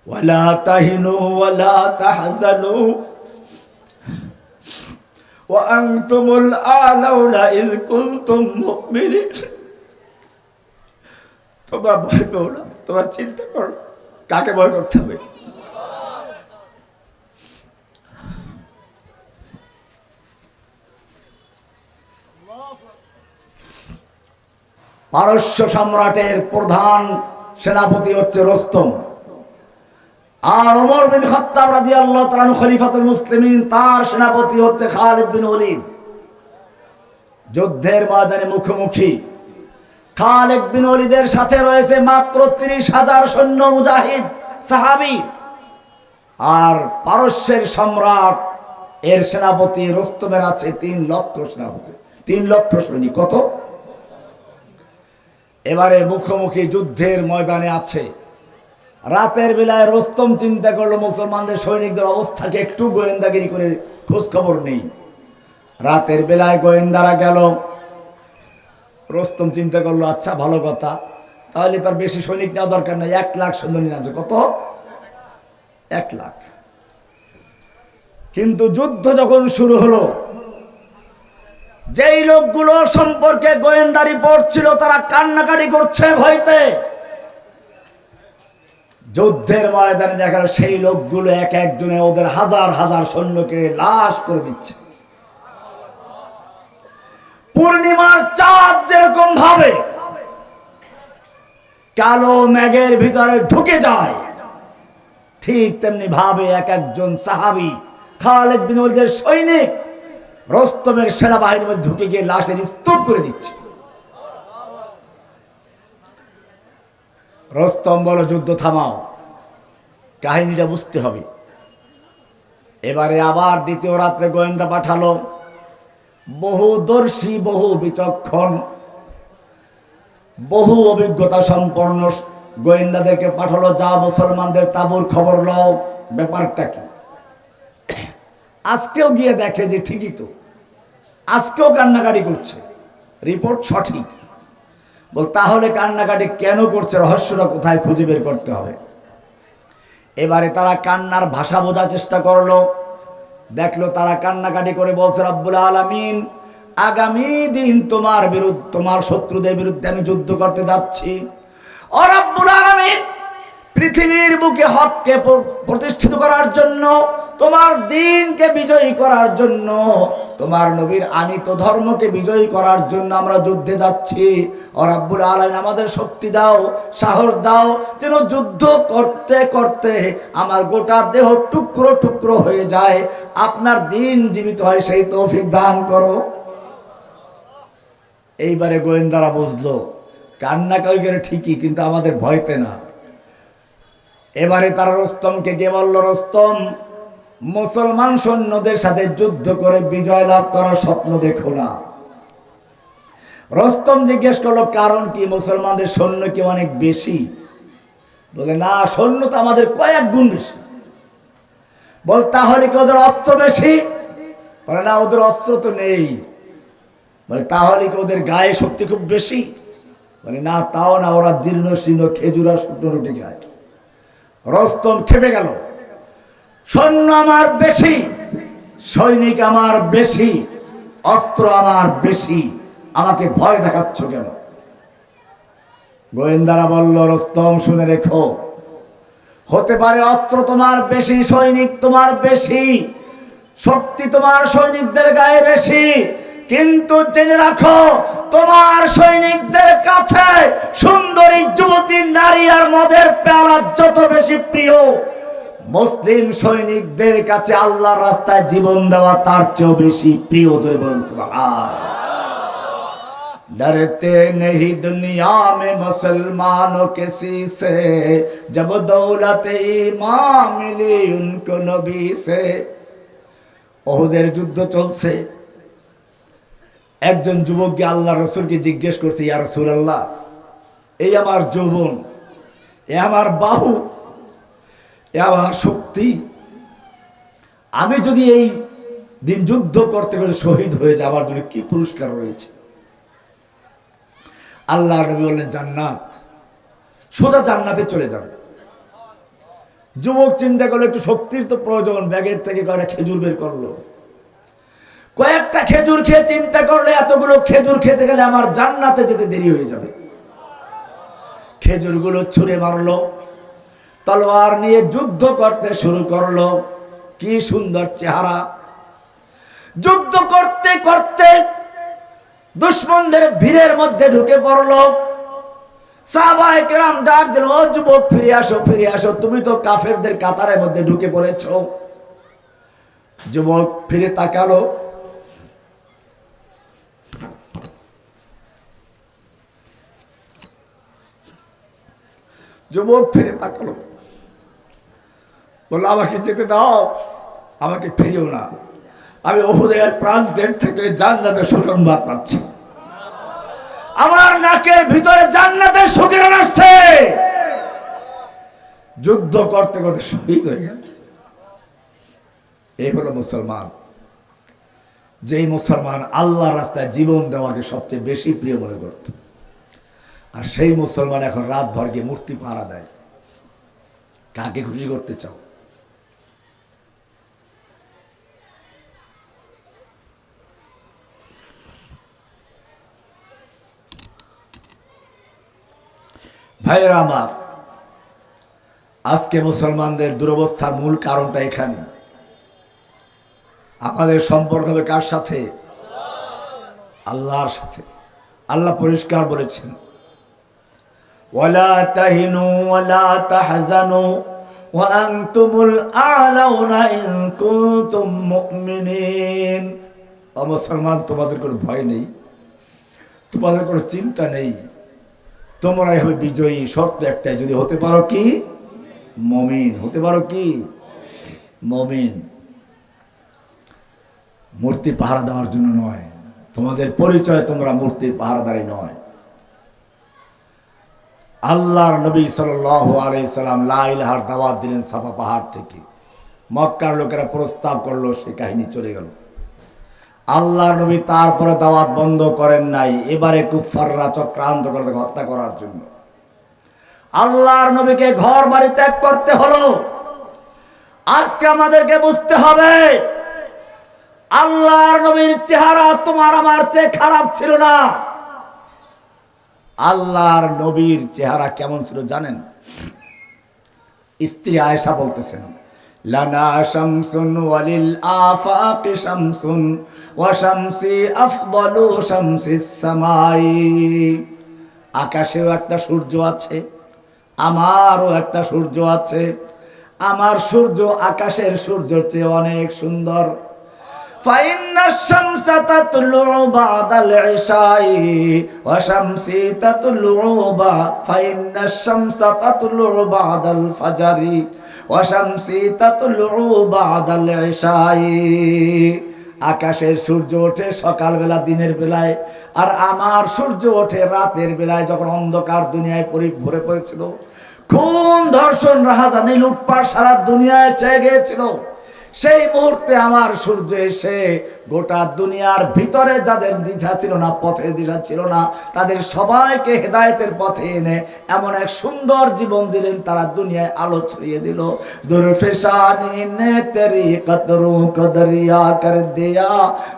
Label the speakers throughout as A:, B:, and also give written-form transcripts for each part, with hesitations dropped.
A: ওয়ালা তাহিনু ওয়ালা তাহজানু ওয়া আনতুমুল আ'লাউনা ইয কুনতুম মুমিনিন। তোমরা ভয় পেও না, তোমরা চিন্তা করো কাকে ভয় করতে হবে। পারস্য সম্রাটের প্রধান সেনাপতি হচ্ছে রুস্তম, আর ওমর বিন খাত্তাব রাদিয়াল্লাহু তাআলা আনহু খলিফাতুল মুসলিমিন, তার সেনাপতি হচ্ছে খালিদ বিন ওলীদ। যুদ্ধের ময়দানে মুখোমুখি খালিদ বিন ওলীদের সাথে রয়েছে মাত্র 30,000 সৈন্য মুজাহিদ সাহাবী, আর পারস্যের সম্রাট এর সেনাপতি রুস্তমের আছে 3 লক্ষ সেনাপতি, 3 লক্ষ সৈনিক। কত? এবারে মুখোমুখি যুদ্ধের ময়দানে আছে। রাতের বেলায় রুস্তম চিন্তা করলো মুসলমানদের সৈনিকদের অবস্থাকে একটু গোয়েন্দাগিরি করে খোঁজ খবর নেই। রাতের বেলায় গোয়েন্দারা গেল। রুস্তম চিন্তা করলো আচ্ছা ভালো কথা, তাহলে তার বেশি সৈনিক নেওয়া দরকার নেই, 1 লাখ সৈন্য নিয়ে আছে। কত? 1 লাখ। কিন্তু যুদ্ধ যখন শুরু হলো, যেই লোকগুলো সম্পর্কে গোয়েন্দা রিপোর্ট ছিল তারা কান্নাকাটি করছে ভয়তে। যুদ্ধের ময়দানে দেখা গেল সেই লোকগুলো এক একজনে ওদের হাজার হাজার সৈন্যকে লাশ করে দিচ্ছে। পূর্ণিমার চাঁদ যেরকম ভাবে কালো মেঘের ভিতরে ঢুকে যায়, ঠিক তেমনি ভাবে এক একজন সাহাবী খালিদ বিন ওলীদের সৈনিক রুস্তমের সেনাবাহিনীর মধ্যে ঢুকে গিয়ে লাশের স্তূপ করে দিচ্ছে। রুস্তম বলো যুদ্ধ থামাও, কাহিনীটা বুঝতে হবে। এবারে আবার দ্বিতীয় রাত্রে গোয়েন্দা পাঠালো, বহুদর্শী, বহু বিচক্ষণ, বহু অভিজ্ঞতা সম্পন্ন গোয়েন্দাদেরকে পাঠালো, যা মুসলমানদের তাঁবুর খবর লও, ব্যাপারটা কি। আজকেও গিয়ে দেখে যে ঠিকই তো, আজকেও কান্নাকাটি করছে, রিপোর্ট সঠিক। বল তাহলে কান্নাকাটি কেন করছে, রহস্যটা কোথায় খুঁজে বের করতে হবে। এবারে তারা কান্নার ভাষা বোঝার চেষ্টা করলো, দেখলো তারা কান্নাকাটি করে বলছে রব্বুল আলামিন আগামী দিন তোমার বিরুদ্ধে, তোমার শত্রুদের বিরুদ্ধে আমি যুদ্ধ করতে যাচ্ছি। ও রব্বুল আলামিন, পৃথিবীর বুকে হককে প্রতিষ্ঠিত করার জন্য, তোমার দ্বীনকে বিজয়ী করার জন্য, তোমার নবীর আনিত ধর্মকে বিজয়ী করার জন্য আমরা যুদ্ধে যাচ্ছি। ও রব্বুল আলামিন আমাদের শক্তি দাও, সাহস দাও, যেন যুদ্ধ করতে করতে আমার গোটা দেহ টুকরো টুকরো হয়ে যায়, আপনার দ্বীন জীবিত হয় সেই তৌফিক দান করো। এইবারে গোয়েন্দারা বুঝলো কান্নাকাটি করে ঠিকই, কিন্তু আমাদের ভয়তে না। এবারে তারা রুস্তমকে গিয়ে বলল, রুস্তম, মুসলমান সৈন্যদের সাথে যুদ্ধ করে বিজয় লাভ করার স্বপ্ন দেখো না। রুস্তম জিজ্ঞেস করলো কারণ কি, মুসলমানদের সৈন্য কি অনেক বেশি? বলে না, সৈন্য তো আমাদের কয়েক গুণ বেশি। বল তাহলে কি ওদের অস্ত্র বেশি? বলে না, ওদের অস্ত্র তো নেই। বলে তাহলে কি ওদের গায়ে শক্তি খুব বেশি? বলে না, তাও না, ওরা জীর্ণ শীর্ণ খেজুর আর শুকনো রুটি খায়। রুস্তম খেপে গেল, সৈন্য আমার বেশি, সৈনিক আমার বেশি, অস্ত্র আমার বেশি, আমাকে ভয় দেখাচ্ছ কেন? গোয়েন্দারা বলল, রুস্তম শুনে রেখো, হতে পারে অস্ত্র তোমার বেশি, সৈনিক তোমার বেশি, শক্তি তোমার সৈনিকদের গায়ে বেশি, কিন্তু জেনে রাখো তোমার সৈনিকদের কাছে সুন্দরী যুবতী নারী আর মদের পেয়ালা যত বেশি প্রিয়, মুসলিম সৈনিকদের কাছে আল্লাহর রাস্তায় জীবন দেওয়া তার চেয়েও বেশি প্রিয়। ধরে বলুন সুবহানাল্লাহ। डरते नहीं दुनिया में मुसलमानों किसी से, जब दौलत ईमान मिली उनको नबी से। ওহুদের যুদ্ধ চলছে, একজন যুবককে আল্লাহ রাসূলকে জিজ্ঞেস করছে, ইয়া রাসূলুল্লাহ, এই আমার যৌবন, এ আমার বাহু, এ আমার শক্তি, আমি যদি এই দিন যুদ্ধ করতে করতে শহীদ হয়ে যাই, আমার জন্য কি পুরস্কার রয়েছে? আল্লাহ নবী বললেন জান্নাত, সোজা জান্নাতে চলে যাবে। যুবক চিন্তা করলো একটু শক্তির তো প্রয়োজন, ব্যাগের থেকে কয়েকটা খেজুর বের করলো। কয়েকটা খেজুর খেয়ে চিন্তা করলে এতগুলো খেজুর খেতে গেলে আমার জান্নাতে যেতে দেরি হয়ে যাবে। খেজুরগুলো ছুঁড়ে মারলো, তলোয়ার নিয়ে যুদ্ধ করতে শুরু করলো। কি সুন্দর চেহারা! যুদ্ধ করতে করতে দুশমনদের ভিড়ের মধ্যে ঢুকে পড়লো। সাহাবায়ে কেরাম ডাক দিল, ও যুবক ফিরে আসো, ফিরে আসো, তুমি তো কাফেরদের কাতারের মধ্যে ঢুকে পড়েছো। যুবক ফিরে তাকালো, যুবক ফিরে তাকালো, বললো আমাকে যেতে দাও, আমাকে ফিরিও না, আমি উহুদের প্রান্তের থেকে জান্নাতের সুসংবাদ পাচ্ছি, আমার নাকের ভিতরে জান্নাতের সুঘ্রাণ আসছে। যুদ্ধ করতে করতে শহীদ হয়ে গেল। এই হলো মুসলমান। যেই মুসলমান আল্লাহর রাস্তায় জীবন দেওয়াকে সবচেয়ে বেশি প্রিয় মনে করত, আর সেই মুসলমান এখন রাত ভর গিয়ে মূর্তি পাহারা দেয়। কাকে খুশি করতে চাও? ভাইয়েরা আমার, আজকে মুসলমানদের দুরবস্থার মূল কারণটা এখানে। আমাদের সম্পর্ক হবে কার সাথে? আল্লাহর সাথে। আল্লাহ পরিষ্কার বলেছেন, ওয়ালা তাহিনু ওয়ালা তাহজানু ওয়া আনতুমুল আ'লাউনা ইন কুনতুম মুমিনিন। ও মুসলমান, তোমাদের কোনো ভয় নেই, তোমাদের কোনো চিন্তা নেই, তোমরাই হবে বিজয়ী। শর্ত একটাই, যদি হতে পারো কি? মুমিন। হতে পারো কি? মুমিন। মূর্তি পাহারা দেওয়ার জন্য নয়, তোমাদের পরিচয় তোমরা মূর্তির পাহারাদারি নয়। আল্লাহর নবী সাল্লাল্লাহু আলাইহি সাল্লাম লা ইলাহার দাওয়াত দিলেন সাফা পাহাড় থেকে। মক্কার লোকেরা প্রস্তাব করলো, সে কাহিনী চলে গেল। আল্লাহর নবী তারপরে দাওয়াত বন্ধ করেন নাই। এবারে কুফাররা চক্রান্ত করল হত্যা করার জন্য। আল্লাহর নবীকে ঘর বাড়ি ত্যাগ করতে হলো। আজকে আমাদেরকে বুঝতে হবে, আল্লাহর নবীর চেহারা তোমার আমার চেয়ে খারাপ ছিল না। আল্লাহর নবীর চেহারা কেমন ছিল জানেন? স্ত্রী আয়েশা বলতেছেন, লানা শামসুন ওয়ালিল আফাকি শামসুন ওয়া শামসি আফদালু শামসিস সামাই। আকাশেও একটা সূর্য আছে, আমারও একটা সূর্য আছে। আমার সূর্য আকাশের সূর্যের চেয়ে অনেক সুন্দর। ফাইন্নাশ শামসা তাতলুউ বাদাল ইশাই ওয়া শামসি তাতলুউ ফাইন্নাশ শামসা তাতলুউ বাদাল ফাজরি ওয়া শামসি তাতলুউ বাদাল ইশাই। আকাশের সূর্য ওঠে সকালবেলা দিনের বেলায়, আর আমার সূর্য ওঠে রাতের বেলায়, যখন অন্ধকার দুনিয়ায় ভরে পড়েছিল। খুন ধর্ষণ রাহাজানি লুটপাট সারা দুনিয়ায় ছেয়ে গিয়েছিল। সেই মুহূর্তে আমার সূর্য এসে গোটা দুনিয়ার ভিতরে যাদের দিশা ছিল না, পথের দিশা ছিল না, তাদের সবাইকে হেদায়েতের পথে এনে এমন এক সুন্দর জীবন দিলেন, তারা দুনিয়ায় আলো ছড়িয়ে দিল। দুরফেশানি নে তেরি কদরু কদরিয়া কর দিয়া,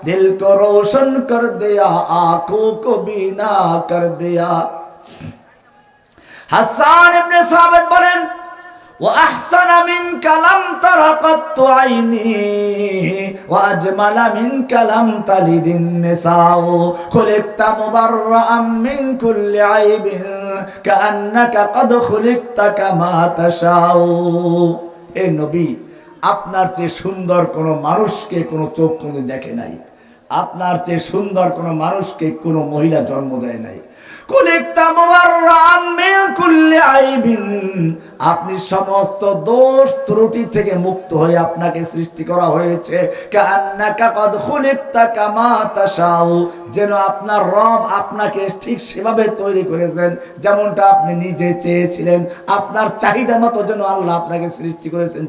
A: দিল কো রোশন কর দিয়া, আঁখোं को बीना कर दिया। হাসান ইবনে সাবিত বলেন, وأحسن منك لم تر قط عيني وأجمل منك لم تلد النساء خلقت مبرأ من كل عيب كأنك قد خلقت كما تشاء। এ নবী, আপনার চেয়ে সুন্দর কোনো মানুষকে কোনো চোখ কোনোদিন দেখে নাই, আপনার চেয়ে সুন্দর কোনো মানুষকে কোনো মহিলা জন্ম দেয় নাই। আপনি সমস্ত দোষ ত্রুটি থেকে মুক্ত হয়ে আপনাকে সৃষ্টি করা হয়েছে। যেন আপনার রব আপনাকে ঠিক সেভাবে তৈরি করেছেন যেমনটা আপনি নিজে চেয়েছিলেন। আপনার চাহিদা মতো যেন আল্লাহ আপনাকে সৃষ্টি করেছেন।